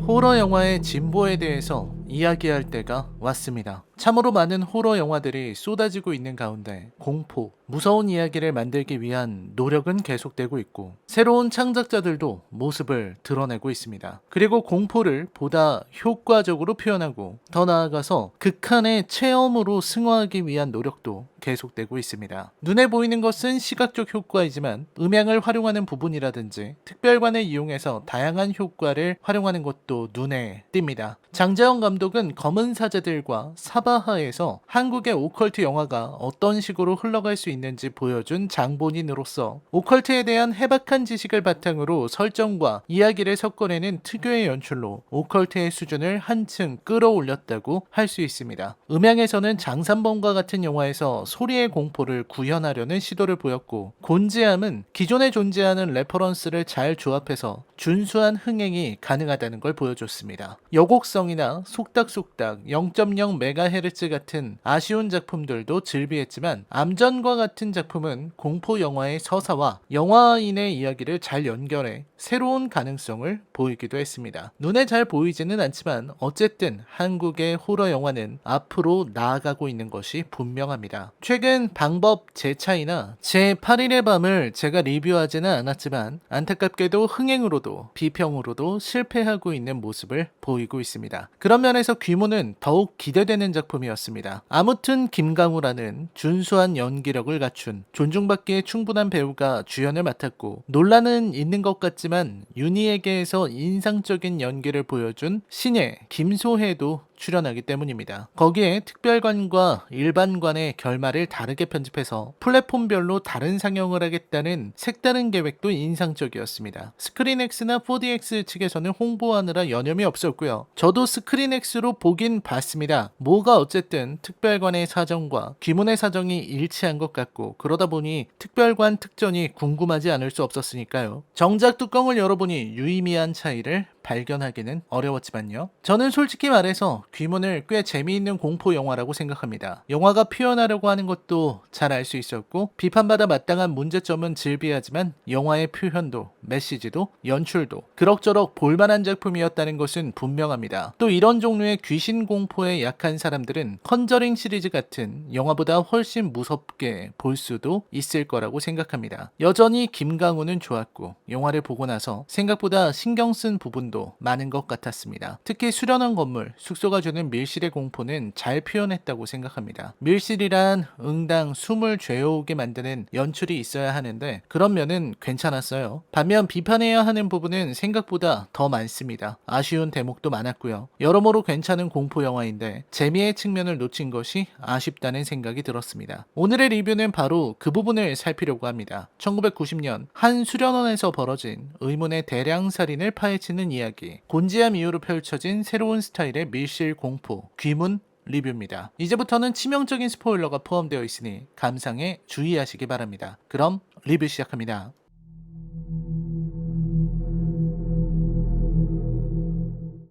호러 영화의 진보에 대해서 이야기할 때가 왔습니다. 참으로 많은 호러 영화들이 쏟아지고 있는 가운데 공포, 무서운 이야기를 만들기 위한 노력은 계속되고 있고 새로운 창작자들도 모습을 드러내고 있습니다. 그리고 공포를 보다 효과적으로 표현하고 더 나아가서 극한의 체험으로 승화하기 위한 노력도 계속되고 있습니다. 눈에 보이는 것은 시각적 효과이지만 음향을 활용하는 부분이라든지 특별관을 이용해서 다양한 효과를 활용하는 것도 눈에 띕니다. 장자연 감독은 검은 사제들과 사바하에서 한국의 오컬트 영화가 어떤 식으로 흘러갈 수 있는지 보여준 장본인으로서 오컬트에 대한 해박한 지식을 바탕으로 설정과 이야기를 섞어내는 특유의 연출로 오컬트의 수준을 한층 끌어올렸다고 할 수 있습니다. 음향에서는 장산범과 같은 영화에서 소리의 공포를 구현하려는 시도를 보였고 곤지암은 기존에 존재하는 레퍼런스를 잘 조합해서 준수한 흥행이 가능하다는 걸 보여줬습니다. 여곡성이나 속닥속닥 0.0MHz 같은 아쉬운 작품들도 즐비했지만 암전과 같은 작품은 공포 영화의 서사와 영화인의 이야기를 잘 연결해 새로운 가능성을 보이기도 했습니다. 눈에 잘 보이지는 않지만 어쨌든 한국의 호러 영화는 앞으로 나아가고 있는 것이 분명합니다. 최근 방법 제 차이나 제8일의 밤을 제가 리뷰하지는 않았지만 안타깝게도 흥행으로도 비평으로도 실패하고 있는 모습을 보이고 있습니다. 그런 면에서 귀모는 더욱 기대되는 작품이었습니다. 아무튼 김강우라는 준수한 연기력을 갖춘 존중받기에 충분한 배우가 주연을 맡았고 논란은 있는 것 같지만 윤희에게서 인상적인 연기를 보여준 신예 김소혜도 출연하기 때문입니다. 거기에 특별관과 일반관의 결말을 다르게 편집해서 플랫폼별로 다른 상영을 하겠다는 색다른 계획도 인상적이었습니다. 스크린X나 4DX 측에서는 홍보하느라 여념이 없었고요. 저도 스크린X로 보긴 봤습니다. 뭐가 어쨌든 특별관의 사정과 귀문의 사정이 일치한 것 같고 그러다 보니 특별관 특전이 궁금하지 않을 수 없었으니까요. 정작 뚜껑을 열어보니 유의미한 차이를 발견하기는 어려웠지만요. 저는 솔직히 말해서 귀문을 꽤 재미있는 공포 영화라고 생각합니다. 영화가 표현하려고 하는 것도 잘 알 수 있었고 비판받아 마땅한 문제점은 즐비하지만 영화의 표현도 메시지도 연출도 그럭저럭 볼만한 작품이었다는 것은 분명합니다. 또 이런 종류의 귀신 공포에 약한 사람들은 컨저링 시리즈 같은 영화보다 훨씬 무섭게 볼 수도 있을 거라고 생각합니다. 여전히 김강우는 좋았고 영화를 보고 나서 생각보다 신경 쓴 부분도 많은 것 같았습니다. 특히 수련한 건물, 숙소가 주는 밀실의 공포는 잘 표현했다고 생각합니다. 밀실이란 응당 숨을 죄어오게 만드는 연출이 있어야 하는데 그런 면은 괜찮았어요. 반면 비판해야 하는 부분은 생각보다 더 많습니다. 아쉬운 대목도 많았고요. 여러모로 괜찮은 공포 영화인데 재미의 측면을 놓친 것이 아쉽다는 생각이 들었습니다. 오늘의 리뷰는 바로 그 부분을 살피려고 합니다. 1990년 한 수련원에서 벌어진 의문의 대량 살인을 파헤치는 이야기, 곤지암 이후로 펼쳐진 새로운 스타일의 밀실 공포, 귀문 리뷰입니다. 이제부터는 치명적인 스포일러가 포함되어 있으니 감상에 주의하시기 바랍니다. 그럼 리뷰 시작합니다.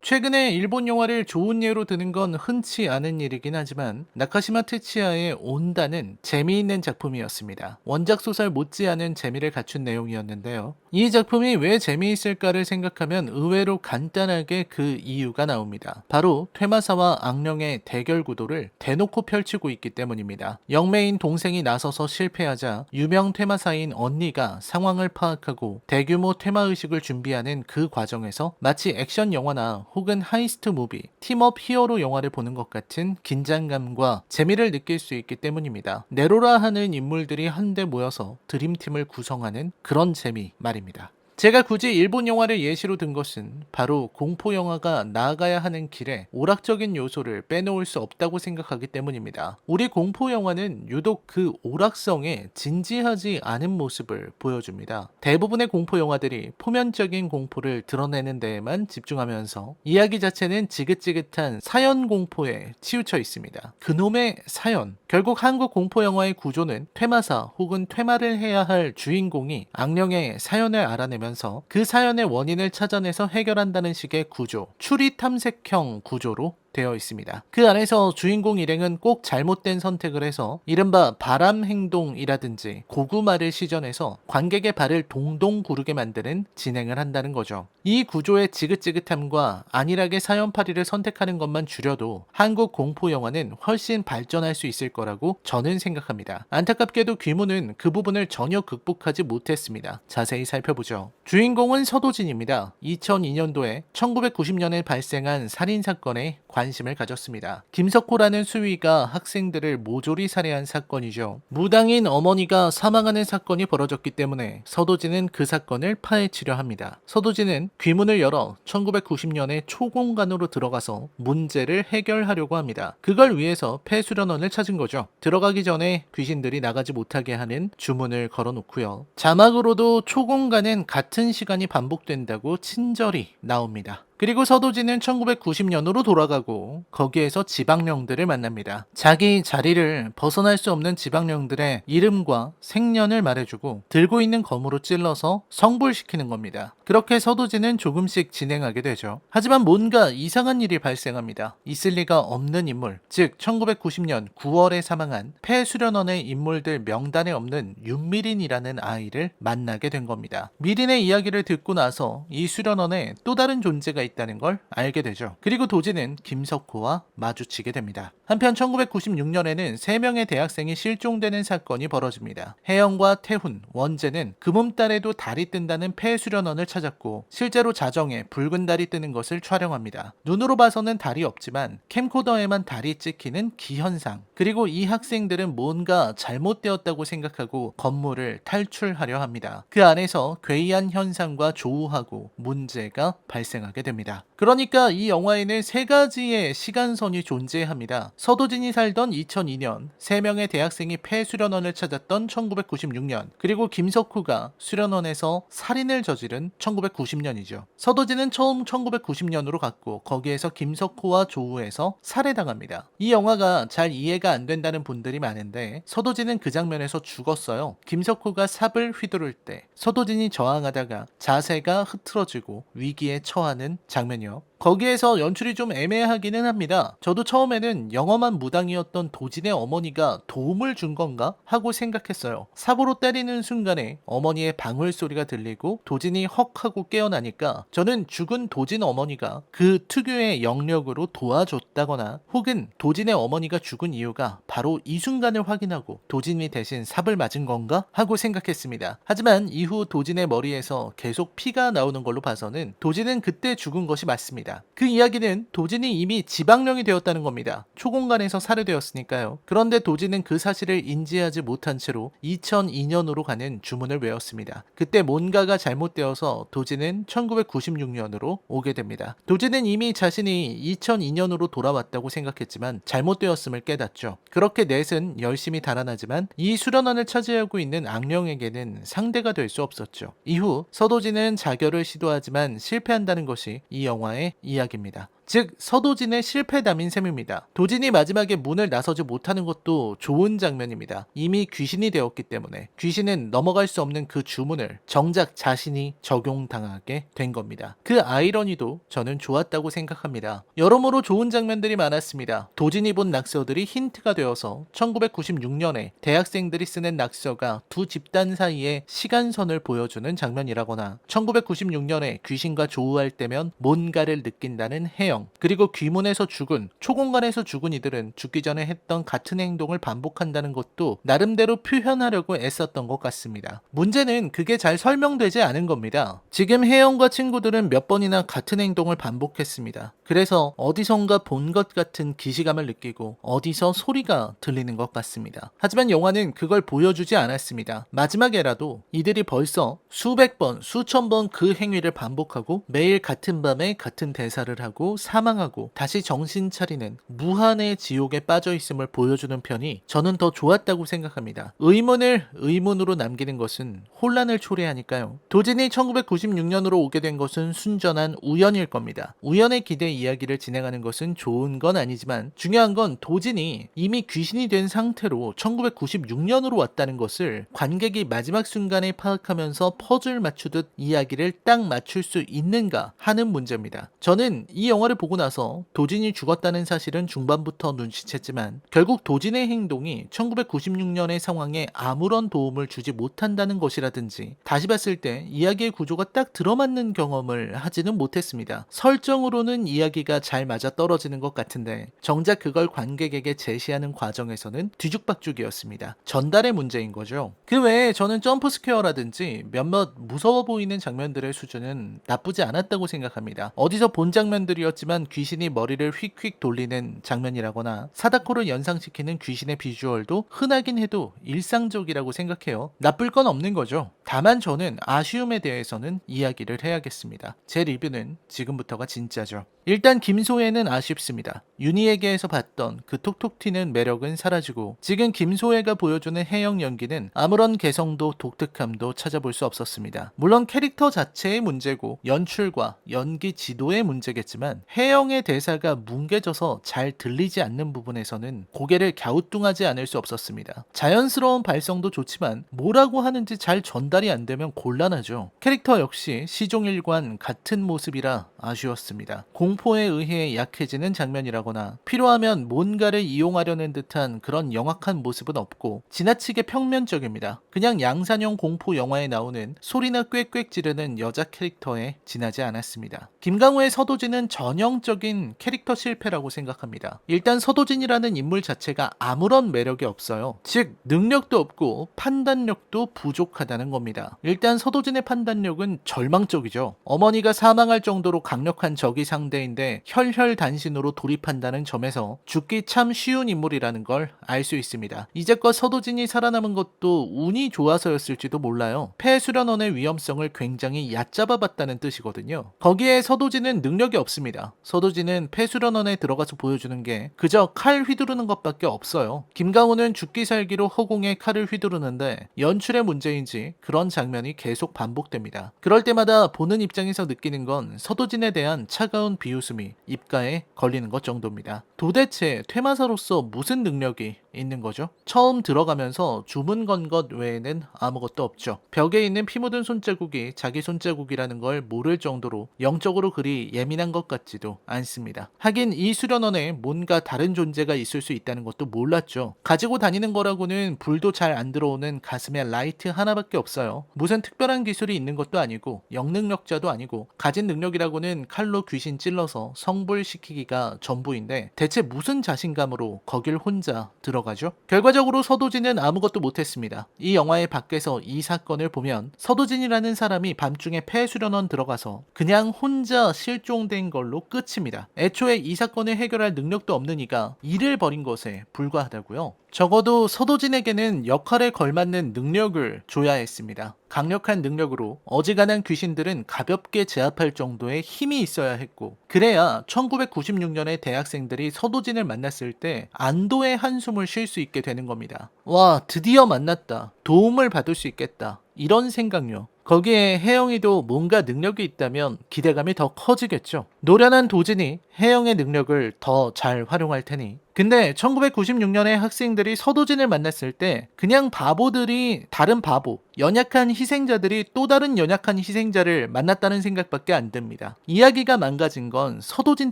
최근에 일본 영화를 좋은 예로 드는 건 흔치 않은 일이긴 하지만 나카시마 테치야의 온다는 재미있는 작품이었습니다. 원작 소설 못지않은 재미를 갖춘 내용이었는데요. 이 작품이 왜 재미있을까를 생각하면 의외로 간단하게 그 이유가 나옵니다. 바로 퇴마사와 악령의 대결 구도를 대놓고 펼치고 있기 때문입니다. 영매인 동생이 나서서 실패하자 유명 퇴마사인 언니가 상황을 파악하고 대규모 퇴마의식을 준비하는 그 과정에서 마치 액션 영화나 혹은 하이스트 무비, 팀업 히어로 영화를 보는 것 같은 긴장감과 재미를 느낄 수 있기 때문입니다. 네로라 하는 인물들이 한데 모여서 드림팀을 구성하는 그런 재미 말입니다. 제가 굳이 일본 영화를 예시로 든 것은 바로 공포 영화가 나아가야 하는 길에 오락적인 요소를 빼놓을 수 없다고 생각하기 때문입니다. 우리 공포 영화는 유독 그 오락성에 진지하지 않은 모습을 보여줍니다. 대부분의 공포 영화들이 포면적인 공포를 드러내는 데에만 집중하면서 이야기 자체는 지긋지긋한 사연 공포에 치우쳐 있습니다. 그놈의 사연. 결국 한국 공포 영화의 구조는 퇴마사 혹은 퇴마를 해야 할 주인공이 악령의 사연을 알아내면 그 사연의 원인을 찾아내서 해결한다는 식의 구조, 추리 탐색형 구조로 되어 있습니다. 그 안에서 주인공 일행은 꼭 잘못된 선택을 해서 이른바 바람 행동이라든지 고구마를 시전해서 관객의 발을 동동 구르게 만드는 진행을 한다는 거죠. 이 구조의 지긋지긋함과 안일하게 사연팔이를 선택하는 것만 줄여도 한국 공포 영화는 훨씬 발전할 수 있을 거라고 저는 생각합니다. 안타깝게도 귀문은 그 부분을 전혀 극복하지 못했습니다. 자세히 살펴보죠. 주인공은 서도진입니다. 2002년도에 1990년에 발생한 살인사건에 관심을 가졌습니다. 김석호라는 수위가 학생들을 모조리 살해한 사건이죠. 무당인 어머니가 사망하는 사건이 벌어졌기 때문에 서도진은 그 사건을 파헤치려 합니다. 서도진은 귀문을 열어 1990년에 초공간으로 들어가서 문제를 해결하려고 합니다. 그걸 위해서 폐수련원을 찾은 거죠. 들어가기 전에 귀신들이 나가지 못하게 하는 주문을 걸어놓고요. 자막으로도 초공간은 같은 시간이 반복된다고 친절히 나옵니다. 그리고 서도진은 1990년으로 돌아가고 거기에서 지방령들을 만납니다. 자기 자리를 벗어날 수 없는 지방령들의 이름과 생년을 말해주고 들고 있는 검으로 찔러서 성불시키는 겁니다. 그렇게 서도진은 조금씩 진행하게 되죠. 하지만 뭔가 이상한 일이 발생합니다. 있을 리가 없는 인물, 즉 1990년 9월에 사망한 폐수련원의 인물들 명단에 없는 윤미린이라는 아이를 만나게 된 겁니다. 미린의 이야기를 듣고 나서 이 수련원에 또 다른 존재가 있다는 걸 알게 되죠. 그리고 도진은 김석호와 마주치게 됩니다. 한편 1996년에는 3명의 대학생이 실종되는 사건이 벌어집니다. 혜영과 태훈, 원재는 금음달에도 달이 뜬다는 폐수련원을 찾았고 실제로 자정에 붉은 달이 뜨는 것을 촬영합니다. 눈으로 봐서는 달이 없지만 캠코더에만 달이 찍히는 기현상. 그리고 이 학생들은 뭔가 잘못되었다고 생각하고 건물을 탈출하려 합니다. 그 안에서 괴이한 현상과 조우하고 문제가 발생하게 됩니다. 그러니까 이 영화에는 3가지의 시간선이 존재합니다. 서도진이 살던 2002년, 3명의 대학생이 폐수련원을 찾았던 1996년, 그리고 김석호가 수련원에서 살인을 저지른 1990년이죠. 서도진은 처음 1990년으로 갔고 거기에서 김석호와 조우해서 살해당합니다. 이 영화가 잘 이해가 안 된다는 분들이 많은데 서도진은 그 장면에서 죽었어요. 김석호가 삽을 휘두를 때 서도진이 저항하다가 자세가 흐트러지고 위기에 처하는 장면이요. 거기에서 연출이 좀 애매하기는 합니다. 저도 처음에는 영험한 무당이었던 도진의 어머니가 도움을 준 건가 하고 생각했어요. 삽으로 때리는 순간에 어머니의 방울 소리가 들리고 도진이 헉 하고 깨어나니까 저는 죽은 도진 어머니가 그 특유의 영력으로 도와줬다거나 혹은 도진의 어머니가 죽은 이유가 바로 이 순간을 확인하고 도진이 대신 삽을 맞은 건가 하고 생각했습니다. 하지만 이후 도진의 머리에서 계속 피가 나오는 걸로 봐서는 도진은 그때 죽은 것이 맞습니다. 그 이야기는 도진이 이미 지방령이 되었다는 겁니다. 초공간에서 살해되었으니까요. 그런데 도진은 그 사실을 인지하지 못한 채로 2002년으로 가는 주문을 외웠습니다. 그때 뭔가가 잘못되어서 도진은 1996년으로 오게 됩니다. 도진은 이미 자신이 2002년으로 돌아왔다고 생각했지만 잘못되었음을 깨닫죠. 그렇게 넷은 열심히 달아나지만 이 수련원을 차지하고 있는 악령에게는 상대가 될 수 없었죠. 이후 서도진은 자결을 시도하지만 실패한다는 것이 이 영화의 이야기입니다. 즉 서도진의 실패담인 셈입니다. 도진이 마지막에 문을 나서지 못하는 것도 좋은 장면입니다. 이미 귀신이 되었기 때문에 귀신은 넘어갈 수 없는 그 주문을 정작 자신이 적용당하게 된 겁니다. 그 아이러니도 저는 좋았다고 생각합니다. 여러모로 좋은 장면들이 많았습니다. 도진이 본 낙서들이 힌트가 되어서 1996년에 대학생들이 쓰는 낙서가 두 집단 사이의 시간선을 보여주는 장면이라거나 1996년에 귀신과 조우할 때면 뭔가를 느낀다는 해영, 그리고 귀문에서 죽은, 초공간에서 죽은 이들은 죽기 전에 했던 같은 행동을 반복한다는 것도 나름대로 표현하려고 애썼던 것 같습니다. 문제는 그게 잘 설명되지 않은 겁니다. 지금 혜영과 친구들은 몇 번이나 같은 행동을 반복했습니다. 그래서 어디선가 본 것 같은 기시감을 느끼고 어디서 소리가 들리는 것 같습니다. 하지만 영화는 그걸 보여주지 않았습니다. 마지막에라도 이들이 벌써 수백 번, 수천 번 그 행위를 반복하고 매일 같은 밤에 같은 대사를 하고 사망하고 다시 정신 차리는 무한의 지옥에 빠져 있음을 보여주는 편이 저는 더 좋았다고 생각합니다. 의문을 의문으로 남기는 것은 혼란을 초래하니까요. 도진이 1996년으로 오게 된 것은 순전한 우연일 겁니다. 우연의 기대 이야기를 진행하는 것은 좋은 건 아니지만 중요한 건 도진이 이미 귀신이 된 상태로 1996년으로 왔다는 것을 관객이 마지막 순간에 파악하면서 퍼즐 맞추듯 이야기를 딱 맞출 수 있는가 하는 문제입니다. 저는 이 영화를 보고 나서 도진이 죽었다는 사실은 중반부터 눈치챘지만 결국 도진의 행동이 1996년의 상황에 아무런 도움을 주지 못한다는 것이라든지 다시 봤을 때 이야기의 구조가 딱 들어맞는 경험을 하지는 못했습니다. 설정으로는 이야기가 잘 맞아떨어지는 것 같은데 정작 그걸 관객에게 제시하는 과정에서는 뒤죽박죽이었습니다. 전달의 문제인 거죠. 그 외에 저는 점프스퀘어라든지 몇몇 무서워 보이는 장면들의 수준은 나쁘지 않았다고 생각합니다. 어디서 본 장면들이었지만 귀신이 머리를 휙휙 돌리는 장면이라거나 사다코를 연상시키는 귀신의 비주얼도 흔하긴 해도 일상적이라고 생각해요. 나쁠 건 없는 거죠. 다만 저는 아쉬움에 대해서는 이야기를 해야겠습니다. 제 리뷰는 지금부터가 진짜죠. 일단 김소혜는 아쉽습니다. 윤희에게에서 봤던 그 톡톡 튀는 매력은 사라지고 지금 김소혜가 보여주는 혜영 연기는 아무런 개성도 독특함도 찾아볼 수 없었습니다. 물론 캐릭터 자체의 문제고 연출과 연기 지도의 문제겠지만 혜영의 대사가 뭉개져서 잘 들리지 않는 부분에서는 고개를 갸우뚱하지 않을 수 없었습니다. 자연스러운 발성도 좋지만 뭐라고 하는지 잘 전달이 안 되면 곤란하죠. 캐릭터 역시 시종일관 같은 모습이라 아쉬웠습니다. 공포에 의해 약해지는 장면이라거나 필요하면 뭔가를 이용하려는 듯한 그런 영악한 모습은 없고 지나치게 평면적입니다. 그냥 양산형 공포 영화에 나오는 소리나 꽥꽥 지르는 여자 캐릭터에 지나지 않았습니다. 김강호의 서도진은 전형적인 캐릭터 실패라고 생각합니다. 일단 서도진이라는 인물 자체가 아무런 매력이 없어요. 즉 능력도 없고 판단력도 부족하다는 겁니다. 일단 서도진의 판단력은 절망적이죠. 어머니가 사망할 정도로 강력한 적이 상대인데 혈혈단신으로 돌입한다는 점에서 죽기 참 쉬운 인물이라는 걸 알 수 있습니다. 이제껏 서도진이 살아남은 것도 운이 좋아서였을지도 몰라요. 폐수련원의 위험성을 굉장히 얕잡아봤다는 뜻이거든요. 거기에 서도진은 능력이 없습니다. 서도진은 폐수련원에 들어가서 보여주는 게 그저 칼 휘두르는 것밖에 없어요. 김강호는 죽기 살기로 허공에 칼을 휘두르는데 연출의 문제인지 그런 장면이 계속 반복됩니다. 그럴 때마다 보는 입장에서 느끼는 건 서도진에 대한 차가운 비웃음이 입가에 걸리는 것 정도입니다. 도대체 퇴마사로서 무슨 능력이 있는 거죠? 처음 들어가면서 주문 건 것 외에는 아무것도 없죠. 벽에 있는 피 묻은 손자국이 자기 손자국이라는 걸 모를 정도로 영적으로 그리 예민한 것 같지도 않습니다. 하긴 이 수련원에 뭔가 다른 존재가 있을 수 있다는 것도 몰랐죠. 가지고 다니는 거라고는 불도 잘 안 들어오는 가슴에 라이트 하나밖에 없어요. 무슨 특별한 기술이 있는 것도 아니고 영능력자도 아니고 가진 능력이라고는 칼로 귀신 찔러서 성불시키기가 전부인데 대체 무슨 자신감으로 거길 혼자 들어가죠? 결과적으로 서도진은 아무것도 못했습니다. 이 영화의 밖에서 이 사건을 보면 서도진이라는 사람이 밤중에 폐수련원 들어가서 그냥 혼자 실종된 걸로 끝입니다. 애초에 이 사건을 해결할 능력도 없는 이가 일을 벌인 것에 불과하다고요. 적어도 서도진에게는 역할에 걸맞는 능력을 줘야 했습니다. 강력한 능력으로 어지간한 귀신들은 가볍게 제압할 정도의 힘이 있어야 했고 그래야 1996년에 대학생들이 서도진을 만났을 때 안도의 한숨을 쉴 수 있게 되는 겁니다. 와, 드디어 만났다. 도움을 받을 수 있겠다. 이런 생각요. 거기에 혜영이도 뭔가 능력이 있다면 기대감이 더 커지겠죠. 노련한 도진이 혜영의 능력을 더 잘 활용할 테니. 근데 1996년에 학생들이 서도진을 만났을 때 그냥 바보들이 다른 바보, 연약한 희생자들이 또 다른 연약한 희생자를 만났다는 생각밖에 안 듭니다. 이야기가 망가진 건 서도진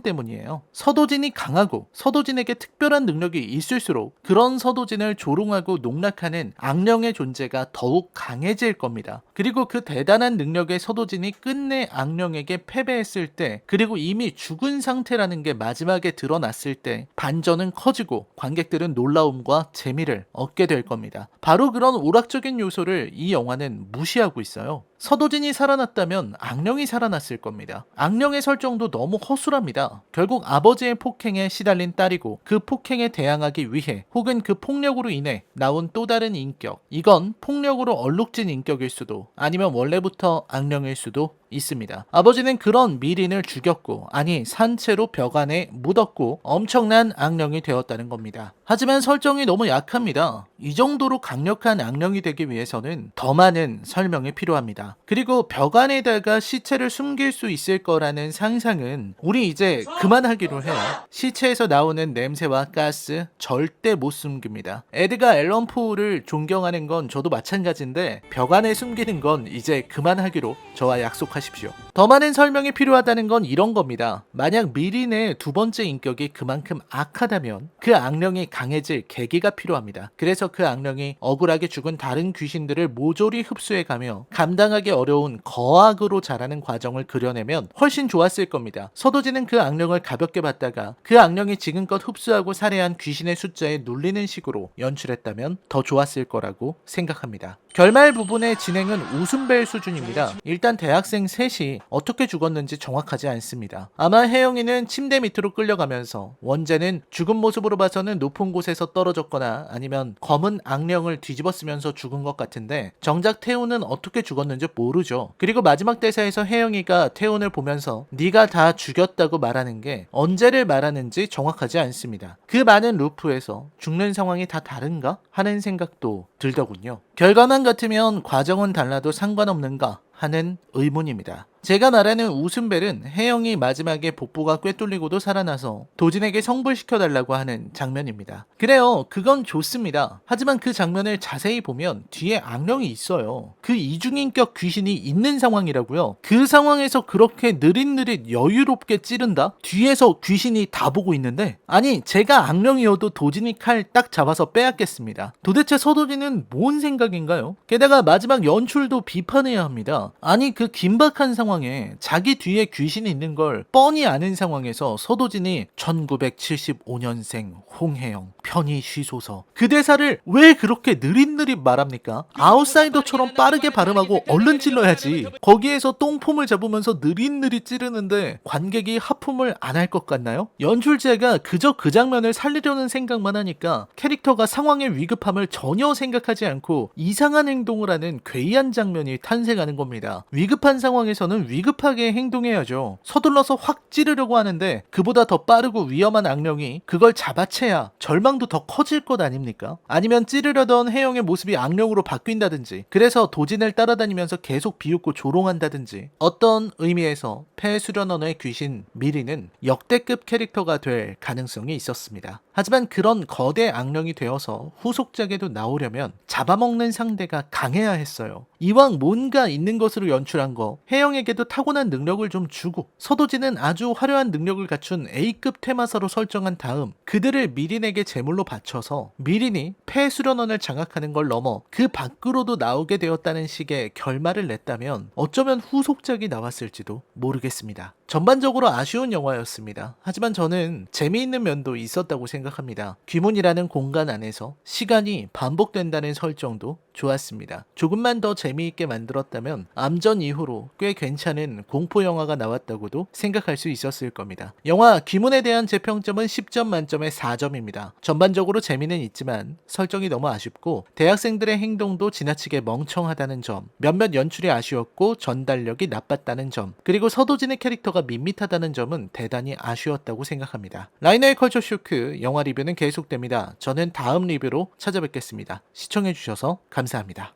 때문이에요. 서도진이 강하고 서도진에게 특별한 능력이 있을수록 그런 서도진을 조롱하고 농락하는 악령의 존재가 더욱 강해질 겁니다. 그리고 그 대단한 능력의 서도진이 끝내 악령에게 패배했을 때 그리고 이미 죽은 상태라는 게 마지막에 드러났을 때 반전은 커지고 관객들은 놀라움과 재미를 얻게 될 겁니다. 바로 그런 오락적인 요소를 이 영화는 무시하고 있어요. 서도진이 살아났다면 악령이 살아났을 겁니다. 악령의 설정도 너무 허술합니다. 결국 아버지의 폭행에 시달린 딸이고 그 폭행에 대항하기 위해 혹은 그 폭력으로 인해 나온 또 다른 인격. 이건 폭력으로 얼룩진 인격일 수도 아니면 원래부터 악령일 수도 있습니다. 아버지는 그런 미린을 죽였고 아니 산채로 벽 안에 묻었고 엄청난 악령이 되었다는 겁니다. 하지만 설정이 너무 약합니다. 이 정도로 강력한 악령이 되기 위해서는 더 많은 설명이 필요합니다. 그리고 벽 안에다가 시체를 숨길 수 있을 거라는 상상은 우리 이제 그만하기로 해요. 시체에서 나오는 냄새와 가스 절대 못 숨깁니다. 에드가 앨런 포를 존경하는 건 저도 마찬가지인데 벽 안에 숨기는 건 이제 그만하기로 저와 약속합니다. 기억하십시오. 더 많은 설명이 필요하다는 건 이런 겁니다. 만약 미린의 두 번째 인격이 그만큼 악하다면 그 악령이 강해질 계기가 필요합니다. 그래서 그 악령이 억울하게 죽은 다른 귀신들을 모조리 흡수해가며 감당하기 어려운 거악으로 자라는 과정을 그려내면 훨씬 좋았을 겁니다. 서도진은 그 악령을 가볍게 봤다가 그 악령이 지금껏 흡수하고 살해한 귀신의 숫자에 눌리는 식으로 연출했다면 더 좋았을 거라고 생각합니다. 결말 부분의 진행은 웃음벨 수준입니다. 일단 대학생 셋이 어떻게 죽었는지 정확하지 않습니다. 아마 혜영이는 침대 밑으로 끌려가면서, 원재는 죽은 모습으로 봐서는 높은 곳에서 떨어졌거나 아니면 검은 악령을 뒤집어쓰면서 죽은 것 같은데, 정작 태훈은 어떻게 죽었는지 모르죠. 그리고 마지막 대사에서 혜영이가 태훈을 보면서 네가 다 죽였다고 말하는 게 언제를 말하는지 정확하지 않습니다. 그 많은 루프에서 죽는 상황이 다 다른가 하는 생각도 들더군요. 결과만 같으면 과정은 달라도 상관없는가 하는 의문입니다. 제가 말하는 웃음벨은 혜영이 마지막에 복부가 꿰뚫리고도 살아나서 도진에게 성불시켜달라고 하는 장면입니다. 그래요, 그건 좋습니다. 하지만 그 장면을 자세히 보면 뒤에 악령이 있어요. 그 이중인격 귀신이 있는 상황이라고요. 그 상황에서 그렇게 느릿느릿 여유롭게 찌른다? 뒤에서 귀신이 다 보고 있는데, 아니 제가 악령이어도 도진이 칼 딱 잡아서 빼앗겠습니다. 도대체 서도진은 뭔 생각인가요? 게다가 마지막 연출도 비판해야 합니다. 아니 그 긴박한 상황에 자기 뒤에 귀신이 있는 걸 뻔히 아는 상황에서 서도진이 1975년생 홍혜영 편히 쉬소서, 그 대사를 왜 그렇게 느릿느릿 말합니까? 아웃사이더처럼 빠르게 발음하고 얼른 찔러야지. 거기에서 똥폼을 잡으면서 느릿느릿 찌르는데 관객이 하품을 안 할 것 같나요? 연출자가 그저 그 장면을 살리려는 생각만 하니까 캐릭터가 상황의 위급함을 전혀 생각하지 않고 이상한 행동을 하는 괴이한 장면이 탄생하는 겁니다. 위급한 상황에서는 위급하게 행동해야죠. 서둘러서 확 찌르려고 하는데 그보다 더 빠르고 위험한 악령이 그걸 잡아채야 절망도 더 커질 것 아닙니까? 아니면 찌르려던 혜영의 모습이 악령으로 바뀐다든지, 그래서 도진을 따라다니면서 계속 비웃고 조롱한다든지, 어떤 의미에서 폐수련원의 귀신 미리는 역대급 캐릭터가 될 가능성이 있었습니다. 하지만 그런 거대 악령이 되어서 후속작에도 나오려면 잡아먹는 상대가 강해야 했어요. 이왕 뭔가 있는 것으로 연출한 거, 혜영에게도 타고난 능력을 좀 주고, 서도진은 아주 화려한 능력을 갖춘 A급 테마사로 설정한 다음 그들을 미린에게 제물로 바쳐서 미린이 폐수련원을 장악하는 걸 넘어 그 밖으로도 나오게 되었다는 식의 결말을 냈다면 어쩌면 후속작이 나왔을지도 모르겠습니다. 전반적으로 아쉬운 영화였습니다. 하지만 저는 재미있는 면도 있었다고 생각합니다. 귀문이라는 공간 안에서 시간이 반복된다는 설정도 좋았습니다. 조금만 더 재미있게 만들었다면 암전 이후로 꽤 괜찮은 공포 영화가 나왔다고도 생각할 수 있었을 겁니다. 영화 귀문에 대한 제 평점은 10점 만점에 4점입니다. 전반적으로 재미는 있지만 설정이 너무 아쉽고 대학생들의 행동도 지나치게 멍청하다는 점, 몇몇 연출이 아쉬웠고 전달력이 나빴다는 점, 그리고 서도진의 캐릭터가 밋밋하다는 점은 대단히 아쉬웠다고 생각합니다. 라이너의 컬처 쇼크 영화 리뷰는 계속됩니다. 저는 다음 리뷰로 찾아뵙겠습니다. 시청해주셔서 감사합니다.